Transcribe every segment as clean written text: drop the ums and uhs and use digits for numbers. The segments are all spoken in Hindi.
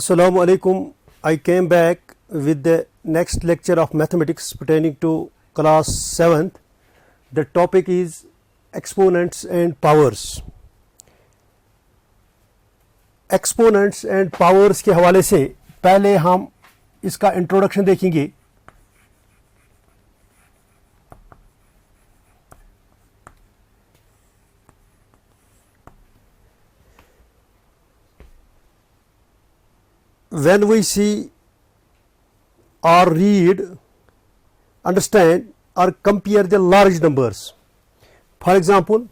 Assalamu alaikum. I came back with the next lecture of mathematics pertaining to class 7th. The topic is exponents and powers. Exponents and powers के हवाले से पहले हम इसका इंट्रोडक्शन देखेंगे. When we see or read, understand or compare the large numbers, for example,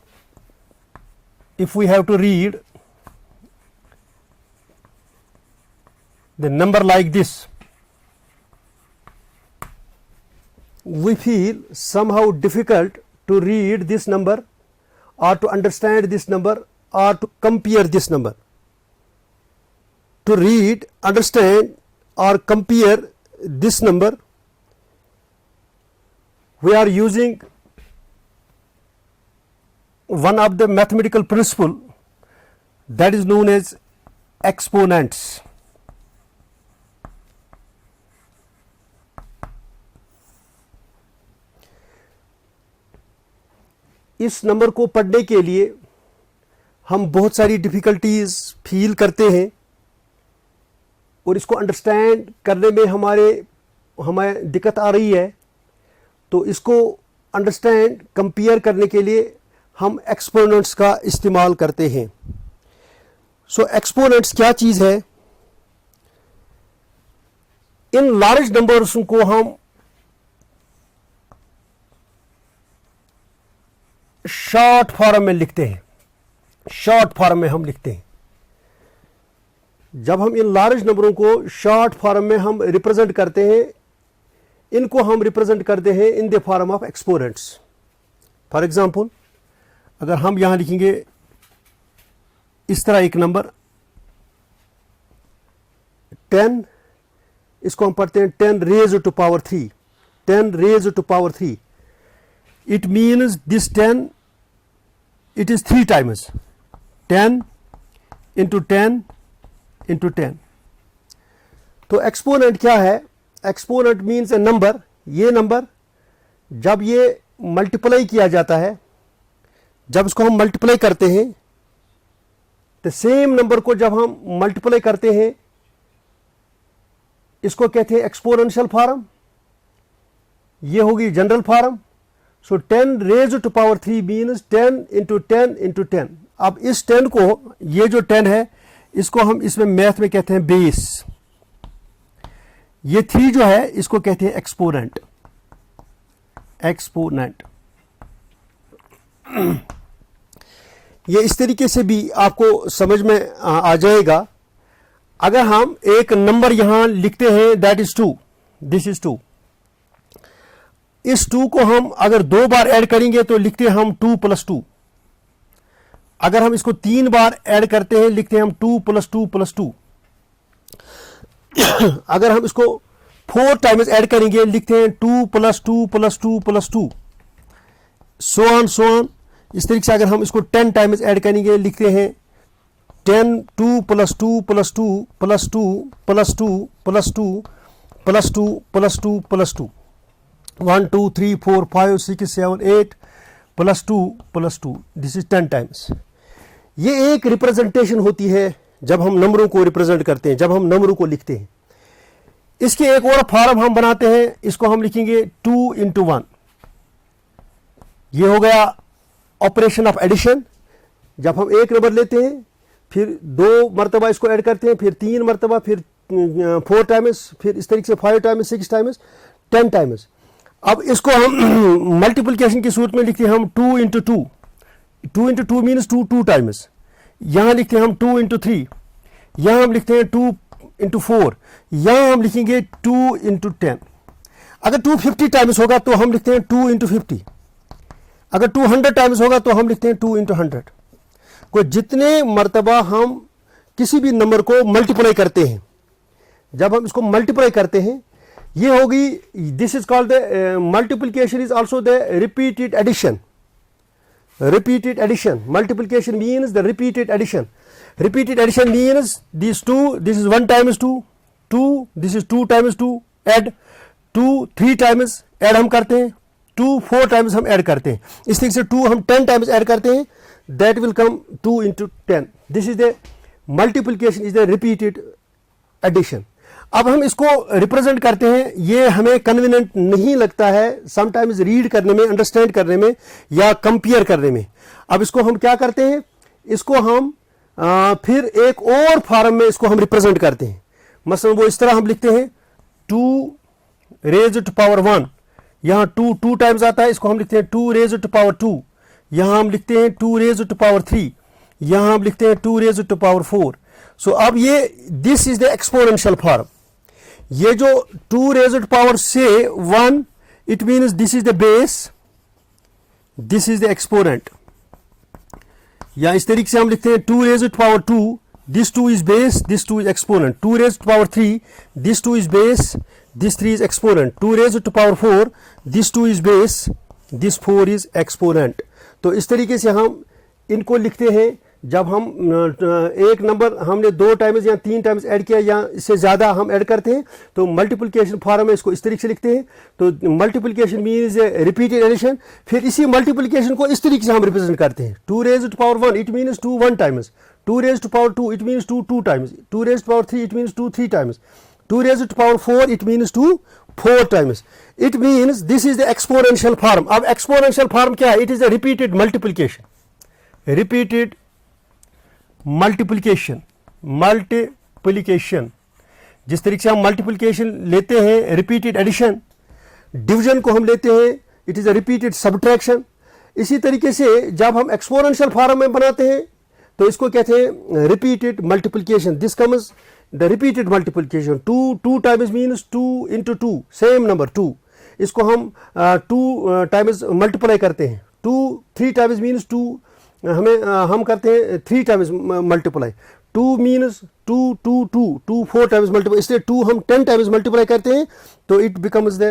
if we have to read the number like this, we feel somehow difficult to read this number or to understand this number or to compare this number. To read, understand or compare this number, we are using one of the mathematical principle that is known as exponents. इस नंबर को पढ़ने के लिए हम बहुत सारी डिफ़िकल्टीज़ फील करते हैं और इसको अंडरस्टैंड करने में हमें दिक्कत आ रही है. तो इसको अंडरस्टैंड कंपेयर करने के लिए हम एक्सपोनेंट्स का इस्तेमाल करते हैं. सो एक्सपोनेंट्स क्या चीज़ है? इन लार्ज नंबर्स को हम शॉर्ट फॉर्म में लिखते हैं. शॉर्ट फॉर्म में हम लिखते हैं. जब हम इन लार्ज नंबरों को शॉर्ट फॉर्म में हम रिप्रेजेंट करते हैं, इनको हम रिप्रेजेंट करते हैं in the form of exponents. For example, अगर हम यहां लिखेंगे इस तरह एक नंबर 10, इसको हम पढ़ते हैं 10 raised to power 3. 10 raised to power 3. It means this 10, it is 3 times. 10 into 10 into 10. तो एक्सपोनेंट क्या है? एक्सपोनेंट मीन्स ए नंबर. ये नंबर जब ये मल्टीप्लाई किया जाता है, जब इसको हम मल्टीप्लाई करते हैं, तो सेम नंबर को जब हम मल्टीप्लाई करते हैं, इसको कहते हैं एक्सपोनेंशियल फॉर्म. ये होगी general form. So 10 raised to power 3 means 10 into 10 into 10. अब इस 10 को, ये जो 10 है, इसको हम इसमें मैथ में कहते हैं बेस. ये 3 जो है, इसको कहते हैं एक्सपोनेंट. एक्सपोनेंट ये इस तरीके से भी आपको समझ में आ जाएगा. अगर हम एक नंबर यहां लिखते हैं, दैट इज 2, दिस इज 2. इस 2 को हम अगर 2 बार ऐड करेंगे तो लिखते हैं हम 2 + 2. अगर हम इसको 3 बार ऐड करते हैं, लिखते हैं हम 2 + 2 + 2. अगर हम इसको 4 टाइम्स ऐड करेंगे, लिखते हैं 2 + 2 + 2 + 2. So on. इस तरीके से अगर हम इसको 10 टाइम्स ऐड करेंगे, लिखते हैं 10 2 + 2 + 2 + 2 + 2 + 2 + 2 + 2 + 2. 1 2 3 4 5 6 7 8 + 2 + 2. This is 10 times. ये एक रिप्रेजेंटेशन होती है जब हम नंबरों को रिप्रेजेंट करते हैं, जब हम नंबरों को लिखते हैं. इसके एक और फॉर्म हम बनाते हैं. इसको हम लिखेंगे 2 into 1. ये हो गया ऑपरेशन ऑफ एडिशन. जब हम एक नंबर लेते हैं, फिर 2 मरतबा इसको ऐड करते हैं, फिर 3 मरतबा, फिर 4 टाइम्स, फिर इस तरीके से 5 टाइम्स, 6 टाइम्स, 10 टाइम्स. अब इसको हम मल्टीप्लिकेशन की सूरत में लिखते हैं हम 2 into 2. 2 into 2 means 2 times. यहां लिखते हैं हम 2 into 3. यहां हम लिखते हैं 2 into 4. यहां हम लिखेंगे 2 into 10. अगर 250 टाइम्स होगा तो हम लिखते हैं 2 into 50. अगर 200 टाइम्स होगा तो हम लिखते हैं 2 into 100. को जितने मरतबा हम किसी भी नंबर को मल्टीप्लाई करते हैं, जब हम इसको मल्टीप्लाई करते हैं, ये होगी, this is called the multiplication is also the repeated addition. Repeated addition. Multiplication means the repeated addition. Repeated addition means these two, this is 1 times 2, 2, this is 2 times 2, add 2 3 times add हम करते हैं, 2 4 times हम add करते हैं, इस तरीके से 2 हम 10 times add करते हैं, that will come 2 into 10. This is the multiplication, is the repeated addition. अब हम इसको रिप्रेजेंट करते हैं, ये हमें कन्वीनियंट नहीं लगता है समटाइम्स रीड करने में, अंडरस्टैंड करने में या कंपेयर करने में. अब इसको हम क्या करते हैं, इसको हम फिर एक और फॉर्म में इसको हम रिप्रेजेंट करते हैं. मसलन वो इस तरह हम लिखते हैं 2 raised to power 1, यहाँ 2 टाइम्स आता है, इसको हम लिखते हैं 2 raised to power 2, यहाँ हम लिखते हैं 2 raised to power 3, यहाँ हम लिखते हैं 2 raised to power 4. सो अब ये this is the exponential form. ये जो 2 raised to power से 1, it means this is the base, this is the exponent. या इस तरीके से हम लिखते हैं 2 raised to power 2, this 2 is base, this 2 is exponent. 2 raised to power 3, this 2 is base, this 3 is exponent. 2 raised to power 4, this 2 is base, this 4 is exponent. तो इस तरीके से हम इनको लिखते हैं. जब हम एक नंबर हमने 2 टाइम्स या 3 टाइम्स ऐड किया या इससे ज़्यादा हम ऐड करते हैं तो मल्टीप्लिकेशन फॉर्म में इसको इस तरीके से लिखते हैं. तो मल्टीप्लिकेशन मीन्स रिपीटेड एडिशन. फिर इसी मल्टीप्लिकेशन को इस तरीके से हम रिप्रेजेंट करते हैं. 2 raised to power 1, it means 2 1 times. 2 raised to power 2, it means 2 2 times. 2 raised to power 3, it means 2 3 times. 2 raised to power 4, it means 2 4 times. It means this is the exponential form. अब exponential form क्या है? It is a repeated multiplication. Repeated multiplication. Multiplication. जिस तरीके से हम multiplication लेते हैं repeated addition, division को हम लेते हैं it is a repeated subtraction. इसी तरीके से जब हम exponential form में बनाते हैं तो इसको कहते हैं repeated multiplication. This comes the repeated multiplication. 2 times means 2 into 2, same number 2. इसको हम 2 times multiply करते हैं. 2 3 times means 2, हम करते हैं 3 times multiply. 2 means 2 2 2 2 4 times multiply. इसलिए 2 हम 10 times multiply करते हैं तो it becomes the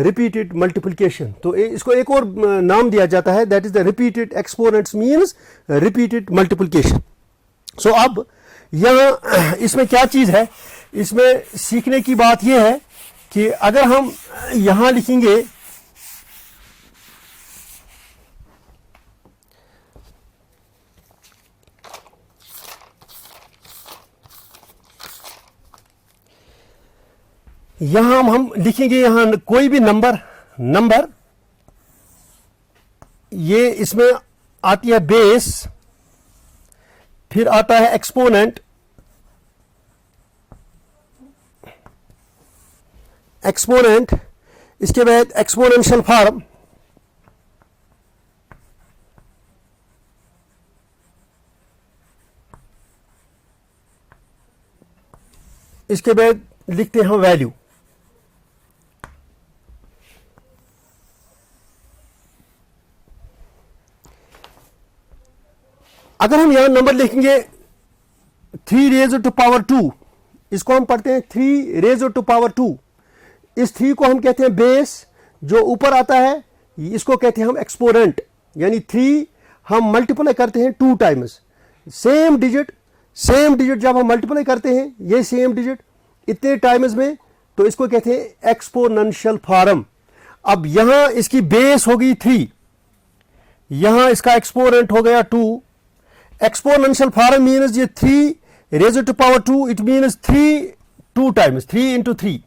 repeated multiplication. तो इसको एक और नाम दिया जाता है, that is the repeated exponents means repeated multiplication. So अब यहाँ इसमें क्या चीज़ है, इसमें सीखने की बात यह है कि अगर हम यहाँ लिखेंगे यहां हम लिखेंगे यहां कोई भी नंबर ये इसमें आती है बेस, फिर आता है एक्सपोनेंट, इसके बाद एक्सपोनेंशियल फॉर्म, इसके बाद लिखते हैं वैल्यू. अगर हम यहां नंबर लिखेंगे 3 raised to power 2, इसको हम पढ़ते हैं 3 raised to power 2. इस 3 को हम कहते हैं बेस, जो ऊपर आता है इसको कहते हैं हम एक्सपोनेंट. यानी 3 हम मल्टीप्लाई करते हैं 2 टाइम्स. सेम डिजिट जब हम मल्टीप्लाई करते हैं ये सेम डिजिट इतने टाइम्स में तो इसको कहते हैं एक्सपोनेंशियल फॉर्म. अब यहां इसकी बेस होगी 3, यहां इसका एक्सपोनेंट हो गया 2. एक्सपोनेंशियल फॉर्म मीन्स ये 3 raised to power 2, it means 3 2 times, 3 into 3.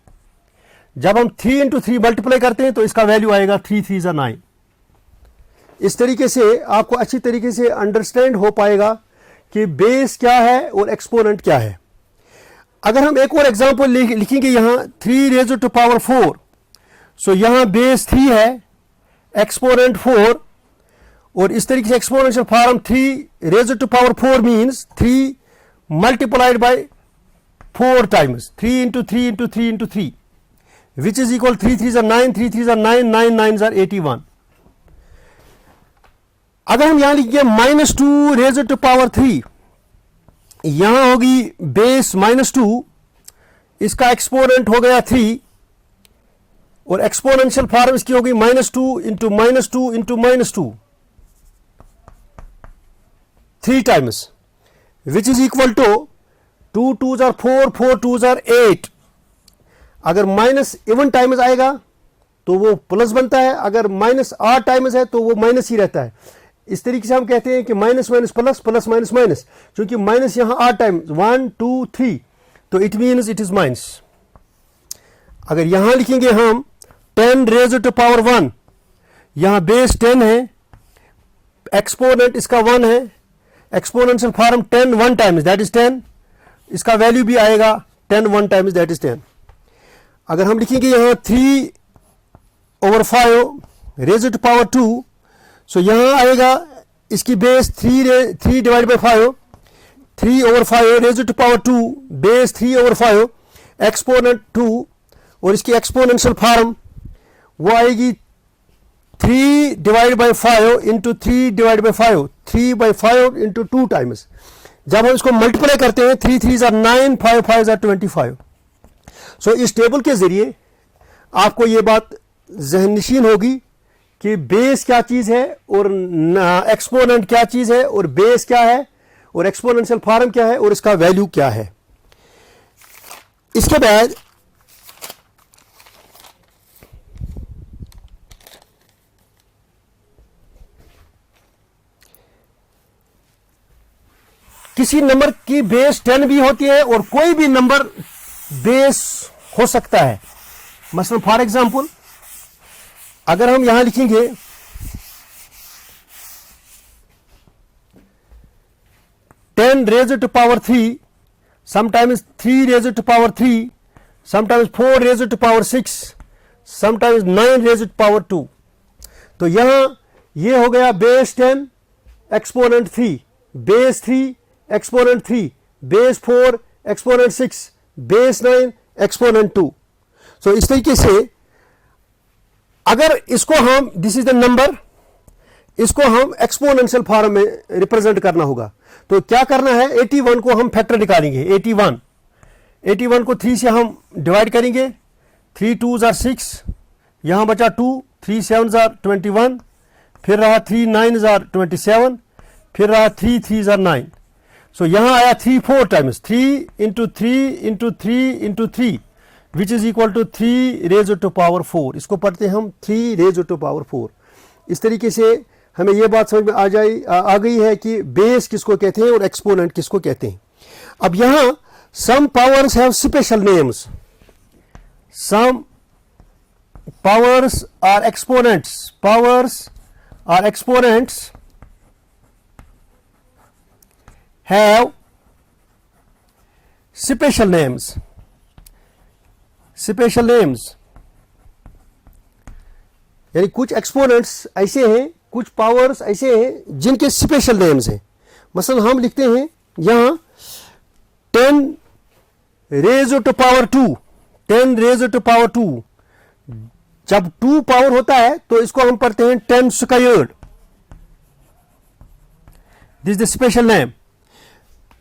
जब हम 3 into 3 मल्टीप्लाई करते हैं तो इसका वैल्यू आएगा 3 3s are 9. इस तरीके से आपको अच्छी तरीके से अंडरस्टैंड हो पाएगा कि बेस क्या है और एक्सपोनेंट क्या है. अगर हम एक और एग्जांपल लिखेंगे यहां 3 raised to power 4, सो यहां बेस 3 है, एक्सपोनेंट 4, और इस तरीके से exponential form 3 raised to power 4 means 3 multiplied by 4 times, 3 into 3 into 3 into 3, which is equal 3 3s are 9, 3 3s are 9, 9 9s are 81. अगर हम यहां लिखेंगे -2 raised to power 3, यहां होगी बेस -2, इसका एक्सपोनेंट हो गया 3, और एक्सपोनेंशियल फॉर्म इसकी होगी -2 into -2 into -2, 3 times. Which is equal to 2 2s are 4, 4 2s are 8। अगर माइनस इवन टाइम्स आएगा तो वो प्लस बनता है, अगर माइनस 8 टाइम्स है तो वो माइनस ही रहता है। इस तरीके से हम कहते हैं कि minus minus plus, plus minus minus, क्योंकि माइनस यहां 8 टाइम्स 1 2 3, तो it means it is minus. अगर यहां लिखेंगे हम 10 रेज़ टू पावर 1, यहां बेस 10 है, एक्सपोनेंट इसका 1 है, exponential form 10 1 times that is 10, इसका वैल्यू भी आएगा 10 1 टाइम्स दैट इज 10। अगर हम लिखेंगे यहां 3/5 रेज़ टू पावर 2, सो यहां आएगा इसकी base 3 divide by 5, 3/5 raise to power 2 base 3/5 exponent 2, और इसकी एक्सपोनेंशियल फॉर्म वो आएगी 3 divide by 5 into 3 divide by 5, 3/5 into 2 times. जब हम इसको मल्टीप्लाई करते हैं 3 3s are 9, 5 5s are 25। सो इस टेबल के जरिए आपको ये बात ज़हननशीन होगी कि बेस क्या चीज है और एक्सपोनेंट क्या चीज है, और बेस क्या है और एक्सपोनेंशियल फॉर्म क्या है और इसका वैल्यू क्या है। इसके बाद किसी नंबर की बेस 10 भी होती है और कोई भी नंबर बेस हो सकता है। मसलन फॉर एग्जांपल अगर हम यहां लिखेंगे 10 raise to power 3, sometimes 3 raise to power 3, sometimes 4 raise to power 6, sometimes 9 raise to power 2। तो यहां ये हो गया base 10 exponent 3, base 3 exponent 3, base 4 exponent 6, base 9 exponent 2। So इस तरीके से अगर इसको हम, दिस इज द नंबर, इसको हम एक्सपोनेंशियल फॉर्म में रिप्रेजेंट करना होगा। तो क्या करना है, 81 को हम फैक्टर निकालेंगे। 81 को 3 से हम डिवाइड करेंगे, 3 2s are 6, यहां बचा 2, 3 7s are 21, फिर रहा 3 9s are 27, फिर रहा 3 3s are 9। सो यहां आया 3 4 times, 3 into 3 into 3 into 3 which is equal to 3 raise to power 4। इसको पढ़ते हैं हम 3 रेज़ टू पावर 4। इस तरीके से हमें यह बात समझ में आ गई है कि बेस किसको कहते हैं और एक्सपोनेंट किसको कहते हैं। अब यहां some powers have special names, some powers are exponents, powers are exponents have special names, special names यानी कुछ एक्सपोनेंट्स ऐसे हैं, कुछ पावर्स ऐसे हैं जिनके स्पेशल नेम्स हैं। मसलन हम लिखते हैं यहां 10 raise to power 2, 10 raise to power 2, जब 2 पावर होता है तो इसको हम पढ़ते हैं 10 squared, this is the special name.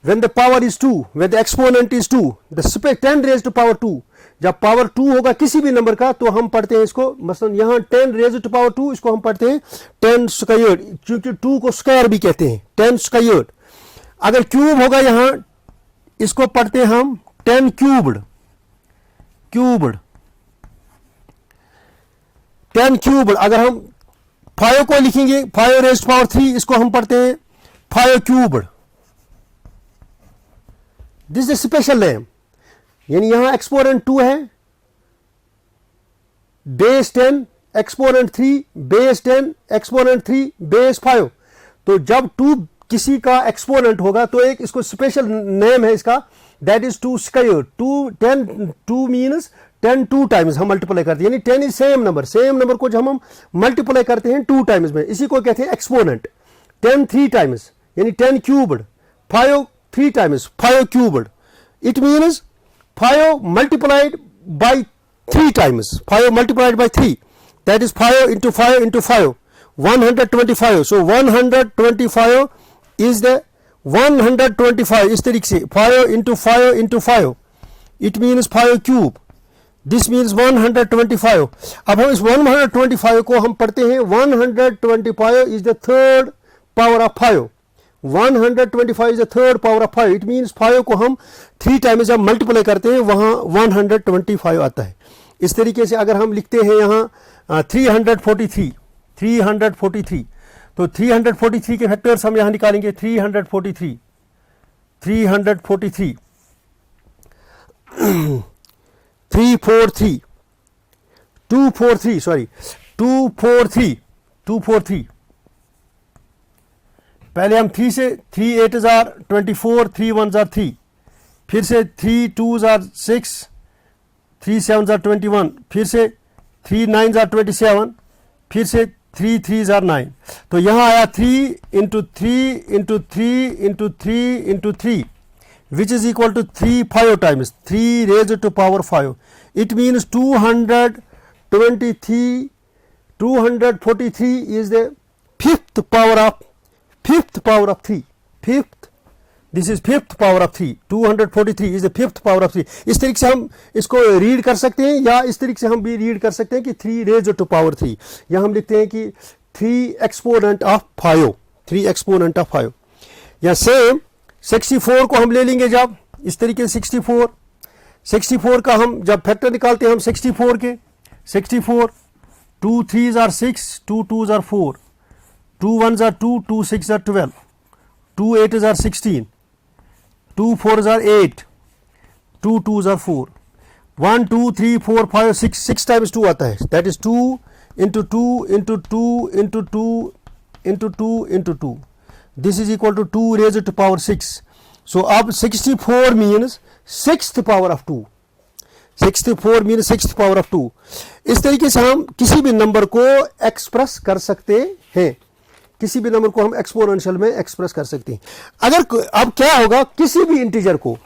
When the power is 2, when the exponent is 2, the 10 raised to power 2, जब पावर 2 होगा किसी भी नंबर का तो हम पढ़ते हैं इसको, मसलन यहां 10 raised to power 2, इसको हम पढ़ते हैं 10 स्क्वायर्ड, क्योंकि 2 को स्क्वायर भी कहते हैं, 10 स्क्वायर्ड। अगर क्यूब होगा यहां, इसको पढ़ते हैं हम 10 क्यूब्ड, क्यूब्ड 10 क्यूब्ड। अगर हम 5 को लिखेंगे 5 raised to power 3, इसको हम पढ़ते हैं 5 cubed, this is special name. यानी यहां एक्सपोनेंट 2 है, base 10 exponent 3, base 10 exponent 3, base 5। तो जब 2 किसी का एक्सपोनेंट होगा तो एक इसको स्पेशल नेम है इसका, that is 2 square. 2 means 10 2 times हम मल्टीप्लाई करते हैं, यानी 10 is same number, same number को जब हम मल्टीप्लाई करते हैं 2 टाइम्स में, इसी को कहते हैं एक्सपोनेंट। 10 3 टाइम्स यानी 10 cubed, 5 3 times 5 cubed, it means 5 multiplied by 3 times, 5 multiplied by 3, that is 5 into 5 into 5, 125। so 125 is the 125 इस तरीके से 5 into 5 into 5, it means 5 cube, this means 125। अब हम इस 125 को हम पढ़ते हैं 125 is the third power of 5, 125 is the third power of 5. It means 5 को हम 3 टाइम्स जब मल्टीप्लाई करते हैं वहाँ 125 आता है. इस तरीके से अगर हम लिखते हैं यहाँ 343, तो 343 के फैक्टर्स हम यहाँ निकालेंगे. 343 343 343 243 सॉरी 243 पहले हम 3 से 3 8 जार 24 3 1 जार 3, फिर से 3 2 जार 6 3 7 जार 21, फिर से 3 9 जार 27, फिर से 3 3 जार 9. तो यहाँ आया 3 into 3 into 3 into 3 into 3 which is equal to 3 5 times 3 raised to power 5. It means 243 is the fifth power of 3. This is fifth power of 3. 243 is the fifth power of 3. इस तरीके से हम इसको रीड कर सकते हैं या इस तरीके से हम भी रीड कर सकते हैं कि 3 raised to power 3. यहाँ हम लिखते हैं कि 3 exponent of 5. 3 exponent of 5. या सेम 64 को हम ले लेंगे जब इस तरीके से 64 का हम जब फैक्टर निकालते हैं हम 64 के 64 2 3 are 6 2 2 are 4 2 1 are 2 2 6 are 12 2 8 are 16 2 4 are 8 2 2 are 4 1 2 3 4 5 6 times 2 आता है. That is 2 into 2 into 2 into 2 into 2 into 2. This is equal to 2 raised to power 6. So अब 64 means 6th power of 2. 64 means 6th power of 2. इस तरीके से हम किसी भी नंबर को एक्सप्रेस कर सकते हैं. किसी भी नंबर को हम एक्सपोनेंशियल में एक्सप्रेस कर सकते हैं. अगर अब क्या होगा किसी भी इंटीजर को